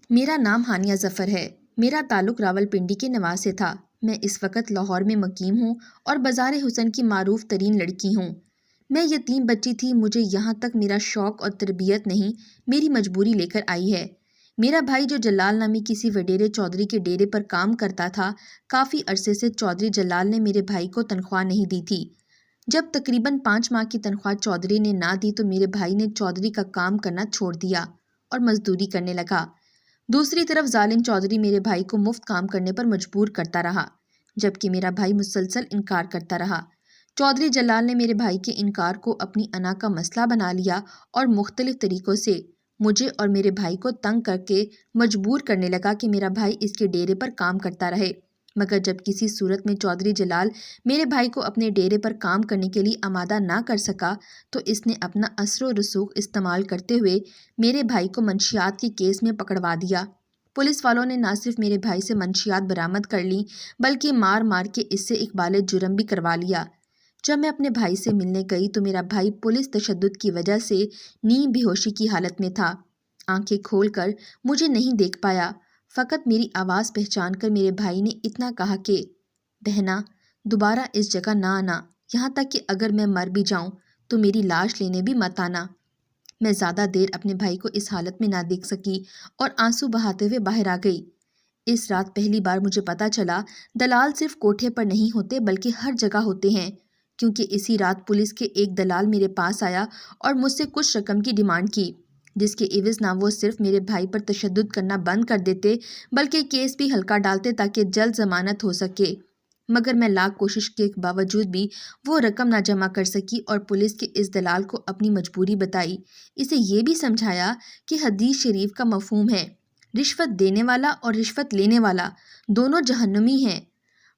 میرا نام ہانیہ ظفر ہے۔ میرا تعلق راولپنڈی کے نواز سے تھا۔ میں اس وقت لاہور میں مقیم ہوں اور بازار حسن کی معروف ترین لڑکی ہوں۔ میں یتیم بچی تھی، مجھے یہاں تک میرا شوق اور تربیت نہیں، میری مجبوری لے کر آئی ہے۔ میرا بھائی جو جلال نامی کسی وڈیرے چودھری کے ڈیرے پر کام کرتا تھا، کافی عرصے سے چودھری جلال نے میرے بھائی کو تنخواہ نہیں دی تھی۔ جب تقریباً 5 ماہ کی تنخواہ چودھری نے نہ دی تو میرے بھائی نے چودھری کا کام کرنا چھوڑ دیا اور مزدوری کرنے لگا۔ دوسری طرف ظالم چودھری میرے بھائی کو مفت کام کرنے پر مجبور کرتا رہا، جبکہ میرا بھائی مسلسل انکار کرتا رہا۔ چودھری جلال نے میرے بھائی کے انکار کو اپنی انا کا مسئلہ بنا لیا اور مختلف طریقوں سے مجھے اور میرے بھائی کو تنگ کر کے مجبور کرنے لگا کہ میرا بھائی اس کے ڈیرے پر کام کرتا رہے۔ مگر جب کسی صورت میں چودھری جلال میرے بھائی کو اپنے ڈیرے پر کام کرنے کے لیے آمادہ نہ کر سکا تو اس نے اپنا اثر و رسوخ استعمال کرتے ہوئے میرے بھائی کو منشیات کے کیس میں پکڑوا دیا۔ پولیس والوں نے نہ صرف میرے بھائی سے منشیات برآمد کر لی بلکہ مار مار کے اس سے اقبال جرم بھی کروا لیا۔ جب میں اپنے بھائی سے ملنے گئی تو میرا بھائی پولیس تشدد کی وجہ سے نیم بے ہوشی کی حالت میں تھا۔ آنکھیں کھول کر مجھے نہیں دیکھ پایا، فقط میری آواز پہچان کر میرے بھائی نے اتنا کہا کہ بہنا، دوبارہ اس جگہ نہ آنا، یہاں تک کہ اگر میں مر بھی جاؤں تو میری لاش لینے بھی مت آنا۔ میں زیادہ دیر اپنے بھائی کو اس حالت میں نہ دیکھ سکی اور آنسو بہاتے ہوئے باہر آ گئی۔ اس رات پہلی بار مجھے پتا چلا دلال صرف کوٹھے پر نہیں ہوتے بلکہ ہر جگہ ہوتے ہیں، کیونکہ اسی رات پولیس کے ایک دلال میرے پاس آیا اور مجھ سے کچھ رقم کی ڈیمانڈ کی، جس کے عوض نہ وہ صرف میرے بھائی پر تشدد کرنا بند کر دیتے بلکہ کیس بھی ہلکا ڈالتے تاکہ جلد ضمانت ہو سکے۔ مگر میں لاکھ کوشش کے باوجود بھی وہ رقم نہ جمع کر سکی اور پولیس کے اس دلال کو اپنی مجبوری بتائی، اسے یہ بھی سمجھایا کہ حدیث شریف کا مفہوم ہے، رشوت دینے والا اور رشوت لینے والا دونوں جہنمی ہیں۔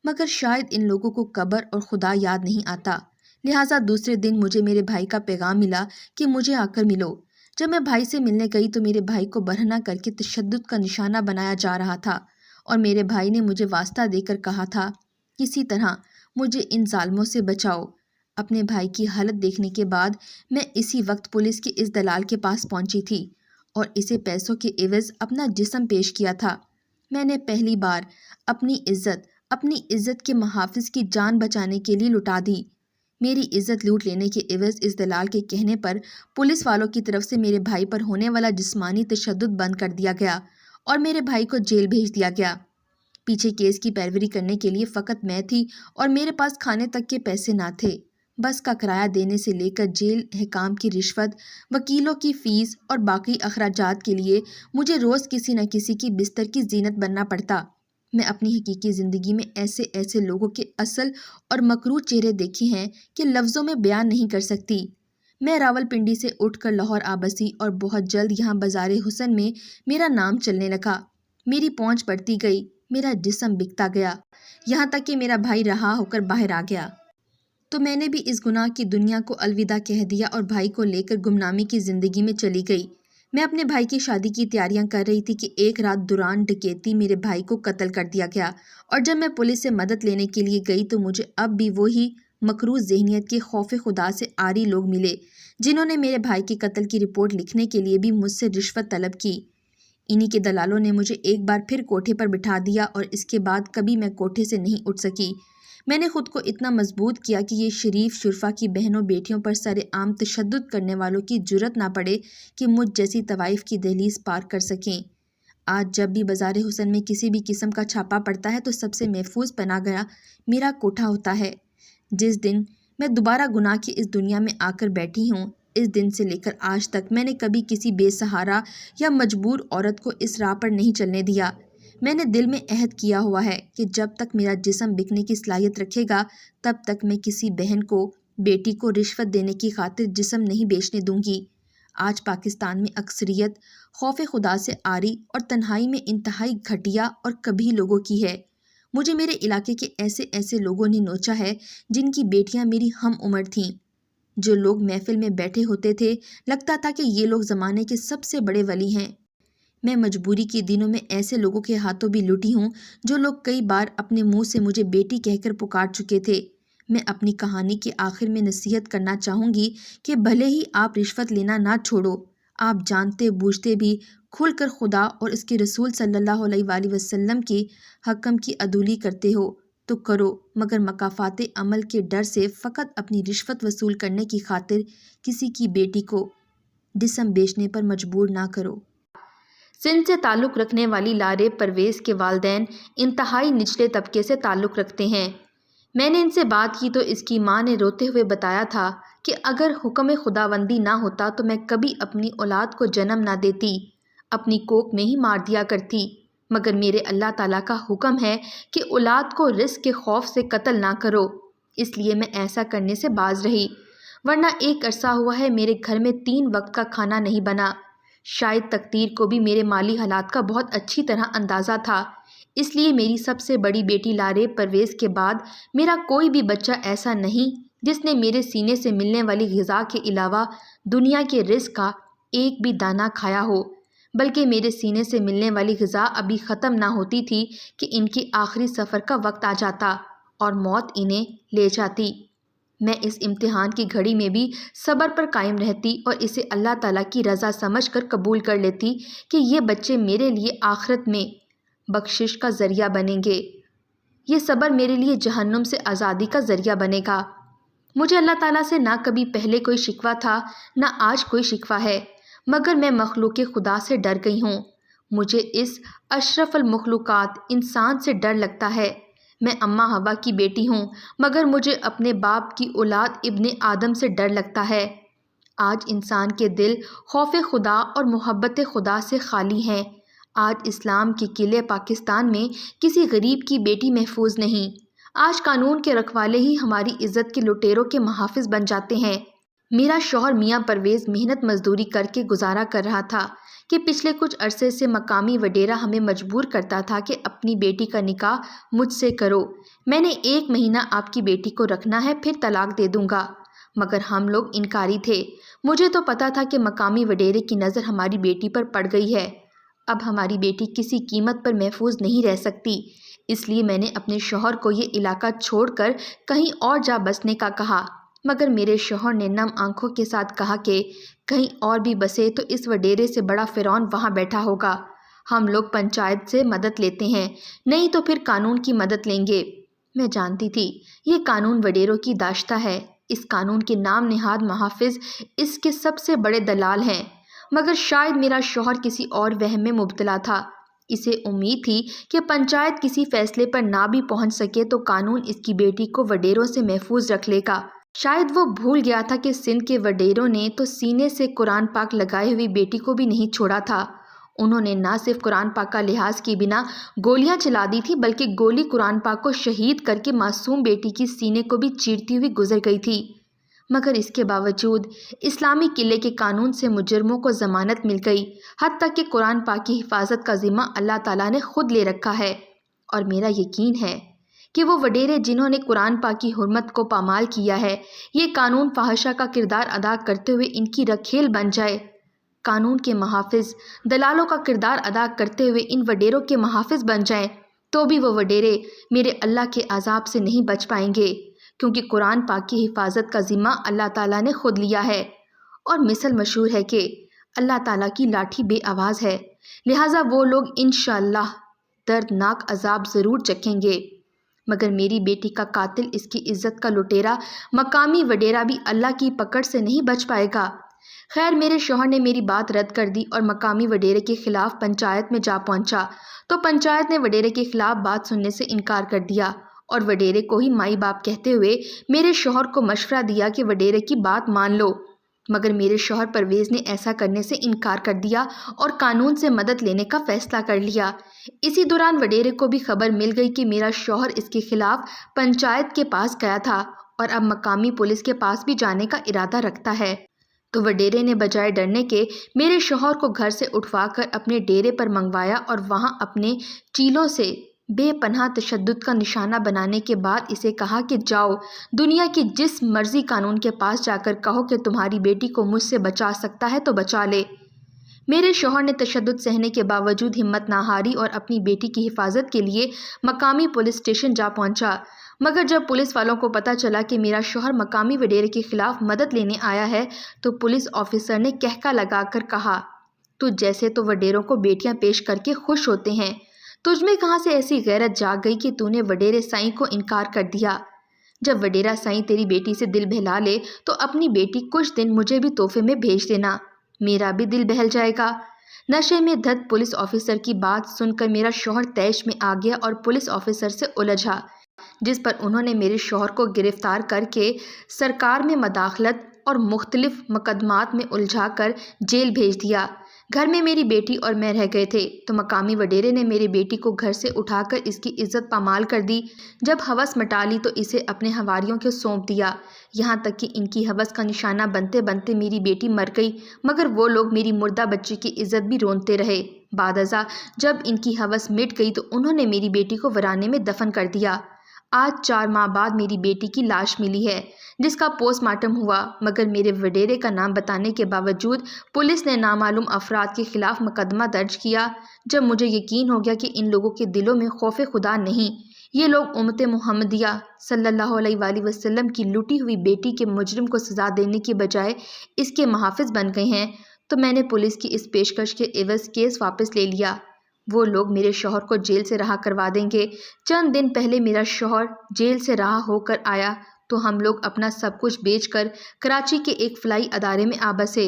مگر شاید ان لوگوں کو قبر اور خدا یاد نہیں آتا، لہٰذا دوسرے دن مجھے میرے بھائی کا پیغام ملا کہ مجھے آ کر ملو۔ جب میں بھائی سے ملنے گئی تو میرے بھائی کو برہنہ کر کے تشدد کا نشانہ بنایا جا رہا تھا اور میرے بھائی نے مجھے واسطہ دے کر کہا تھا، کسی طرح مجھے ان ظالموں سے بچاؤ۔ اپنے بھائی کی حالت دیکھنے کے بعد میں اسی وقت پولیس کے اس دلال کے پاس پہنچی تھی اور اسے پیسوں کے عوض اپنا جسم پیش کیا تھا۔ میں نے پہلی بار اپنی عزت کے محافظ کی جان بچانے کے لیے لٹا دی۔ میری عزت لوٹ لینے کے عوض اس دلال کے کہنے پر پولیس والوں کی طرف سے میرے بھائی پر ہونے والا جسمانی تشدد بند کر دیا گیا اور میرے بھائی کو جیل بھیج دیا گیا۔ پیچھے کیس کی پیروی کرنے کے لیے فقط میں تھی اور میرے پاس کھانے تک کے پیسے نہ تھے۔ بس کا کرایہ دینے سے لے کر جیل حکام کی رشوت، وکیلوں کی فیس اور باقی اخراجات کے لیے مجھے روز کسی نہ کسی کی بستر کی زینت بننا پڑتا۔ میں اپنی حقیقی زندگی میں ایسے لوگوں کے اصل اور مکروہ چہرے دیکھے ہیں کہ لفظوں میں بیان نہیں کر سکتی۔ میں راولپنڈی سے اٹھ کر لاہور آ بسی اور بہت جلد یہاں بازار حسن میں میرا نام چلنے لگا۔ میری پہنچ بڑھتی گئی، میرا جسم بکتا گیا، یہاں تک کہ میرا بھائی رہا ہو کر باہر آ گیا تو میں نے بھی اس گناہ کی دنیا کو الوداع کہہ دیا اور بھائی کو لے کر گمنامی کی زندگی میں چلی گئی۔ میں اپنے بھائی کی شادی کی تیاریاں کر رہی تھی کہ ایک رات دوران ڈکیتی میرے بھائی کو قتل کر دیا گیا، اور جب میں پولیس سے مدد لینے کے لیے گئی تو مجھے اب بھی وہی مکروہ ذہنیت کے خوف خدا سے عاری لوگ ملے جنہوں نے میرے بھائی کے قتل کی رپورٹ لکھنے کے لیے بھی مجھ سے رشوت طلب کی۔ انہی کے دلالوں نے مجھے ایک بار پھر کوٹھے پر بٹھا دیا اور اس کے بعد کبھی میں کوٹھے سے نہیں اٹھ سکی۔ میں نے خود کو اتنا مضبوط کیا کہ یہ شریف شرفا کی بہنوں بیٹیوں پر سر عام تشدد کرنے والوں کی جرأت نہ پڑے کہ مجھ جیسی طوائف کی دہلیز پار کر سکیں۔ آج جب بھی بازار حسن میں کسی بھی قسم کا چھاپا پڑتا ہے تو سب سے محفوظ پناہ گاہ میرا کوٹھا ہوتا ہے۔ جس دن میں دوبارہ گناہ کی اس دنیا میں آ کر بیٹھی ہوں، اس دن سے لے کر آج تک میں نے کبھی کسی بے سہارا یا مجبور عورت کو اس راہ پر نہیں چلنے دیا۔ میں نے دل میں عہد کیا ہوا ہے کہ جب تک میرا جسم بکنے کی صلاحیت رکھے گا تب تک میں کسی بہن کو، بیٹی کو رشوت دینے کی خاطر جسم نہیں بیچنے دوں گی۔ آج پاکستان میں اکثریت خوف خدا سے عاری اور تنہائی میں انتہائی گھٹیا اور کبھی لوگوں کی ہے۔ مجھے میرے علاقے کے ایسے لوگوں نے نوچا ہے جن کی بیٹیاں میری ہم عمر تھیں۔ جو لوگ محفل میں بیٹھے ہوتے تھے لگتا تھا کہ یہ لوگ زمانے کے سب سے بڑے ولی ہیں۔ میں مجبوری کے دنوں میں ایسے لوگوں کے ہاتھوں بھی لٹی ہوں جو لوگ کئی بار اپنے منہ سے مجھے بیٹی کہہ کر پکار چکے تھے۔ میں اپنی کہانی کے آخر میں نصیحت کرنا چاہوں گی کہ بھلے ہی آپ رشوت لینا نہ چھوڑو، آپ جانتے بوجھتے بھی کھل کر خدا اور اس کے رسول صلی اللہ علیہ وآلہ وسلم کے حکم کی عدولی کرتے ہو تو کرو، مگر مکافات عمل کے ڈر سے فقط اپنی رشوت وصول کرنے کی خاطر کسی کی بیٹی کو جسم بیچنے پر مجبور نہ کرو۔ سندھ سے تعلق رکھنے والی لارے پرویز کے والدین انتہائی نچلے طبقے سے تعلق رکھتے ہیں۔ میں نے ان سے بات کی تو اس کی ماں نے روتے ہوئے بتایا تھا کہ اگر حکم خداوندی نہ ہوتا تو میں کبھی اپنی اولاد کو جنم نہ دیتی، اپنی کوکھ میں ہی مار دیا کرتی، مگر میرے اللہ تعالیٰ کا حکم ہے کہ اولاد کو رزق کے خوف سے قتل نہ کرو، اس لیے میں ایسا کرنے سے باز رہی، ورنہ ایک عرصہ ہوا ہے میرے گھر میں 3 وقت کا کھانا نہیں بنا۔ شاید تقدیر کو بھی میرے مالی حالات کا بہت اچھی طرح اندازہ تھا، اس لیے میری سب سے بڑی بیٹی لارے پرویز کے بعد میرا کوئی بھی بچہ ایسا نہیں جس نے میرے سینے سے ملنے والی غذا کے علاوہ دنیا کے رزق کا ایک بھی دانہ کھایا ہو، بلکہ میرے سینے سے ملنے والی غذا ابھی ختم نہ ہوتی تھی کہ ان کے آخری سفر کا وقت آ جاتا اور موت انہیں لے جاتی۔ میں اس امتحان کی گھڑی میں بھی صبر پر قائم رہتی اور اسے اللہ تعالیٰ کی رضا سمجھ کر قبول کر لیتی کہ یہ بچے میرے لیے آخرت میں بخشش کا ذریعہ بنیں گے، یہ صبر میرے لیے جہنم سے آزادی کا ذریعہ بنے گا۔ مجھے اللہ تعالیٰ سے نہ کبھی پہلے کوئی شکوہ تھا نہ آج کوئی شکوہ ہے، مگر میں مخلوق خدا سے ڈر گئی ہوں۔ مجھے اس اشرف المخلوقات انسان سے ڈر لگتا ہے۔ میں اماں حوا کی بیٹی ہوں، مگر مجھے اپنے باپ کی اولاد ابن آدم سے ڈر لگتا ہے۔ آج انسان کے دل خوف خدا اور محبت خدا سے خالی ہیں۔ آج اسلام کے قلعے پاکستان میں کسی غریب کی بیٹی محفوظ نہیں۔ آج قانون کے رکھوالے ہی ہماری عزت کے لٹیروں کے محافظ بن جاتے ہیں۔ میرا شوہر میاں پرویز محنت مزدوری کر کے گزارا کر رہا تھا کہ پچھلے کچھ عرصے سے مقامی وڈیرا ہمیں مجبور کرتا تھا کہ اپنی بیٹی کا نکاح مجھ سے کرو، میں نے 1 مہینہ آپ کی بیٹی کو رکھنا ہے پھر طلاق دے دوں گا، مگر ہم لوگ انکاری تھے۔ مجھے تو پتا تھا کہ مقامی وڈیرے کی نظر ہماری بیٹی پر پڑ گئی ہے، اب ہماری بیٹی کسی قیمت پر محفوظ نہیں رہ سکتی، اس لیے میں نے اپنے شوہر کو یہ علاقہ چھوڑ کر کہیں اور جا بسنے کا کہا، مگر میرے شوہر نے نم آنکھوں کے ساتھ کہا کہ کہیں اور بھی بسے تو اس وڈیرے سے بڑا فرعون وہاں بیٹھا ہوگا، ہم لوگ پنچایت سے مدد لیتے ہیں، نہیں تو پھر قانون کی مدد لیں گے۔ میں جانتی تھی یہ قانون وڈیروں کی داشتہ ہے، اس قانون کے نام نہاد محافظ اس کے سب سے بڑے دلال ہیں، مگر شاید میرا شوہر کسی اور وہم میں مبتلا تھا، اسے امید تھی کہ پنچایت کسی فیصلے پر نہ بھی پہنچ سکے تو قانون اس کی بیٹی کو وڈیروں سے محفوظ رکھ لے گا۔ شاید وہ بھول گیا تھا کہ سندھ کے وڈیروں نے تو سینے سے قرآن پاک لگائے ہوئی بیٹی کو بھی نہیں چھوڑا تھا، انہوں نے نہ صرف قرآن پاک کا لحاظ کی بنا گولیاں چلا دی تھی بلکہ گولی قرآن پاک کو شہید کر کے معصوم بیٹی کی سینے کو بھی چیرتی ہوئی گزر گئی تھی، مگر اس کے باوجود اسلامی قلعے کے قانون سے مجرموں کو ضمانت مل گئی، حتیٰ کہ قرآن پاک کی حفاظت کا ذمہ اللہ تعالیٰ نے خود لے رکھا ہے، اور میرا یقین ہے کہ وہ وڈیرے جنہوں نے قرآن پاک کی حرمت کو پامال کیا ہے، یہ قانون فحاشہ کا کردار ادا کرتے ہوئے ان کی رکھیل بن جائے، قانون کے محافظ دلالوں کا کردار ادا کرتے ہوئے ان وڈیروں کے محافظ بن جائیں، تو بھی وہ وڈیرے میرے اللہ کے عذاب سے نہیں بچ پائیں گے، کیونکہ قرآن پاک کی حفاظت کا ذمہ اللہ تعالیٰ نے خود لیا ہے، اور مثل مشہور ہے کہ اللہ تعالیٰ کی لاٹھی بے آواز ہے، لہٰذا وہ لوگ انشاءاللہ دردناک عذاب ضرور چکھیں گے، مگر میری بیٹی کا قاتل، اس کی عزت کا لٹیرا مقامی وڈیرا بھی اللہ کی پکڑ سے نہیں بچ پائے گا۔ خیر میرے شوہر نے میری بات رد کر دی اور مقامی وڈیرے کے خلاف پنچایت میں جا پہنچا تو پنچایت نے وڈیرے کے خلاف بات سننے سے انکار کر دیا اور وڈیرے کو ہی مائی باپ کہتے ہوئے میرے شوہر کو مشورہ دیا کہ وڈیرے کی بات مان لو، مگر میرے شوہر پرویز نے ایسا کرنے سے انکار کر دیا اور قانون سے مدد لینے کا فیصلہ کر لیا۔ اسی دوران وڈیرے کو بھی خبر مل گئی کہ میرا شوہر اس کے خلاف پنچایت کے پاس گیا تھا اور اب مقامی پولیس کے پاس بھی جانے کا ارادہ رکھتا ہے، تو وڈیرے نے بجائے ڈرنے کے میرے شوہر کو گھر سے اٹھوا کر اپنے ڈیرے پر منگوایا اور وہاں اپنے چیلوں سے بے پناہ تشدد کا نشانہ بنانے کے بعد اسے کہا کہ جاؤ دنیا کے جس مرضی قانون کے پاس جا کر کہو کہ تمہاری بیٹی کو مجھ سے بچا سکتا ہے تو بچا لے۔ میرے شوہر نے تشدد سہنے کے باوجود ہمت نہ ہاری اور اپنی بیٹی کی حفاظت کے لیے مقامی پولیس اسٹیشن جا پہنچا، مگر جب پولیس والوں کو پتہ چلا کہ میرا شوہر مقامی وڈیرے کے خلاف مدد لینے آیا ہے تو پولیس آفیسر نے کہکا لگا کر کہا تو جیسے تو وڈیروں کو بیٹیاں پیش کر کے خوش ہوتے ہیں، تجھ میں کہاں سے ایسی غیرت جاگ گئی کہ تو نے وڈیرے سائیں کو انکار کر دیا؟ جب وڈیرا سائیں تیری بیٹی سے دل بہلا لے تو اپنی بیٹی کچھ دن مجھے بھی تحفے میں بھیج دینا، میرا بھی دل بہل جائے گا۔ نشے میں دھت پولیس آفیسر کی بات سن کر میرا شوہر طیش میں آ گیا اور پولیس آفیسر سے الجھا، جس پر انہوں نے میرے شوہر کو گرفتار کر کے سرکار میں مداخلت اور مختلف مقدمات میں الجھا کر جیل بھیج دیا۔ گھر میں میری بیٹی اور میں رہ گئے تھے تو مقامی وڈیرے نے میری بیٹی کو گھر سے اٹھا کر اس کی عزت پامال کر دی۔ جب ہوس مٹا لی تو اسے اپنے حواریوں کو سونپ دیا، یہاں تک کہ ان کی ہوس کا نشانہ بنتے بنتے میری بیٹی مر گئی، مگر وہ لوگ میری مردہ بچی کی عزت بھی رونتے رہے۔ بعد ازاں جب ان کی ہوس مٹ گئی تو انہوں نے میری بیٹی کو ورانے میں دفن کر دیا۔ آج 4 ماہ بعد میری بیٹی کی لاش ملی ہے، جس کا پوسٹ مارٹم ہوا، مگر میرے وڈیرے کا نام بتانے کے باوجود پولیس نے نامعلوم افراد کے خلاف مقدمہ درج کیا۔ جب مجھے یقین ہو گیا کہ ان لوگوں کے دلوں میں خوف خدا نہیں، یہ لوگ امت محمدیہ صلی اللہ علیہ وآلہ وسلم کی لوٹی ہوئی بیٹی کے مجرم کو سزا دینے کی بجائے اس کے محافظ بن گئے ہیں، تو میں نے پولیس کی اس پیشکش کے عوض کیس واپس لے لیا۔ وہ لوگ میرے شوہر کو جیل سے رہا کروا دیں گے۔ چند دن پہلے میرا شوہر جیل سے رہا ہو کر آیا تو ہم لوگ اپنا سب کچھ بیچ کر کراچی کے ایک فلاحی ادارے میں آ بسے،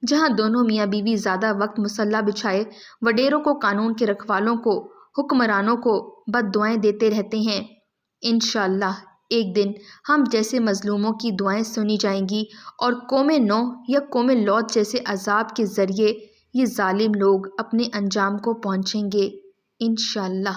جہاں دونوں میاں بیوی زیادہ وقت مصلح بچھائے وڈیروں کو، قانون کے رکھوالوں کو، حکمرانوں کو بد دعائیں دیتے رہتے ہیں۔ انشاءاللہ ایک دن ہم جیسے مظلوموں کی دعائیں سنی جائیں گی اور قوم نوح یا قوم لوط جیسے عذاب کے ذریعے یہ ظالم لوگ اپنے انجام کو پہنچیں گے، انشاءاللہ۔